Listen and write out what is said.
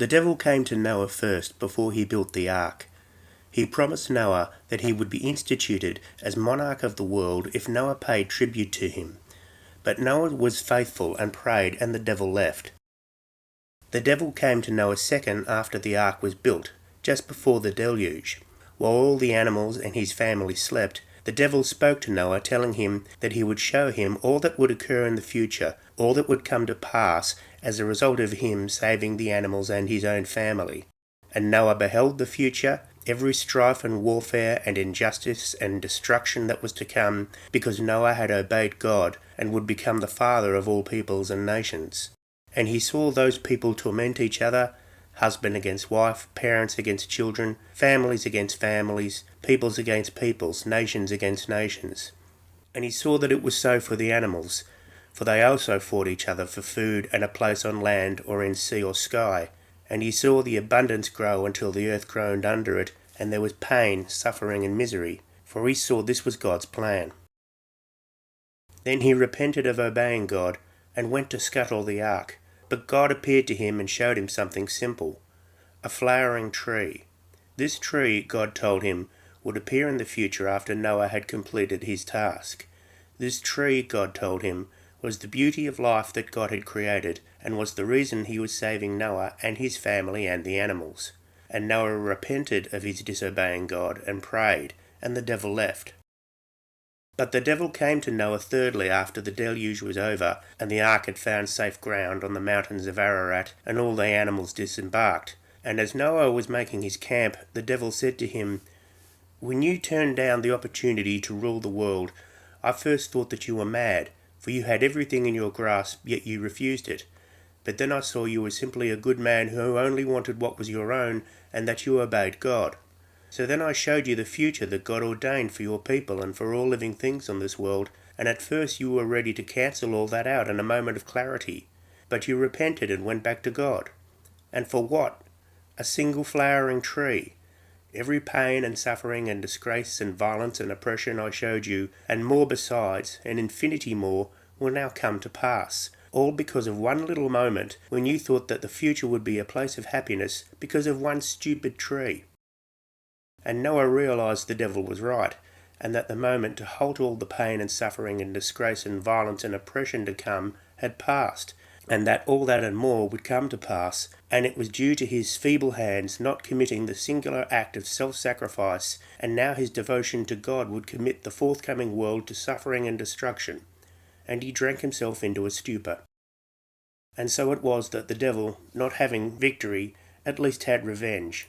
The devil came to Noah first before he built the ark. He promised Noah that he would be instituted as monarch of the world if Noah paid tribute to him. But Noah was faithful and prayed, and the devil left. The devil came to Noah second after the ark was built, just before the deluge. While all the animals and his family slept, the devil spoke to Noah, telling him that he would show him all that would occur in the future, all that would come to pass as a result of him saving the animals and his own family. And Noah beheld the future, every strife and warfare and injustice and destruction that was to come, because Noah had obeyed God and would become the father of all peoples and nations. And he saw those people torment each other, husband against wife, parents against children, families against families, peoples against peoples, nations against nations. And he saw that it was so for the animals, for they also fought each other for food and a place on land or in sea or sky. And he saw the abundance grow until the earth groaned under it, and there was pain, suffering and misery, for he saw this was God's plan. Then he repented of obeying God and went to scuttle the ark. But God appeared to him and showed him something simple, a flowering tree. This tree, God told him, would appear in the future after Noah had completed his task. This tree, God told him, was the beauty of life that God had created, and was the reason he was saving Noah and his family and the animals. And Noah repented of his disobeying God and prayed, and the devil left. But the devil came to Noah thirdly after the deluge was over, and the ark had found safe ground on the mountains of Ararat, and all the animals disembarked. And as Noah was making his camp, the devil said to him, "When you turned down the opportunity to rule the world, I first thought that you were mad, for you had everything in your grasp, yet you refused it. But then I saw you were simply a good man who only wanted what was your own, and that you obeyed God. So then I showed you the future that God ordained for your people and for all living things on this world, and at first you were ready to cancel all that out in a moment of clarity. But you repented and went back to God. And for what? A single flowering tree. Every pain and suffering and disgrace and violence and oppression I showed you, and more besides, and infinity more, will now come to pass, all because of one little moment when you thought that the future would be a place of happiness because of one stupid tree." And Noah realized the devil was right, and that the moment to halt all the pain and suffering and disgrace and violence and oppression to come had passed, and that all that and more would come to pass, and it was due to his feeble hands not committing the singular act of self-sacrifice, and now his devotion to God would commit the forthcoming world to suffering and destruction. And he drank himself into a stupor. And so it was that the devil, not having victory, at least had revenge.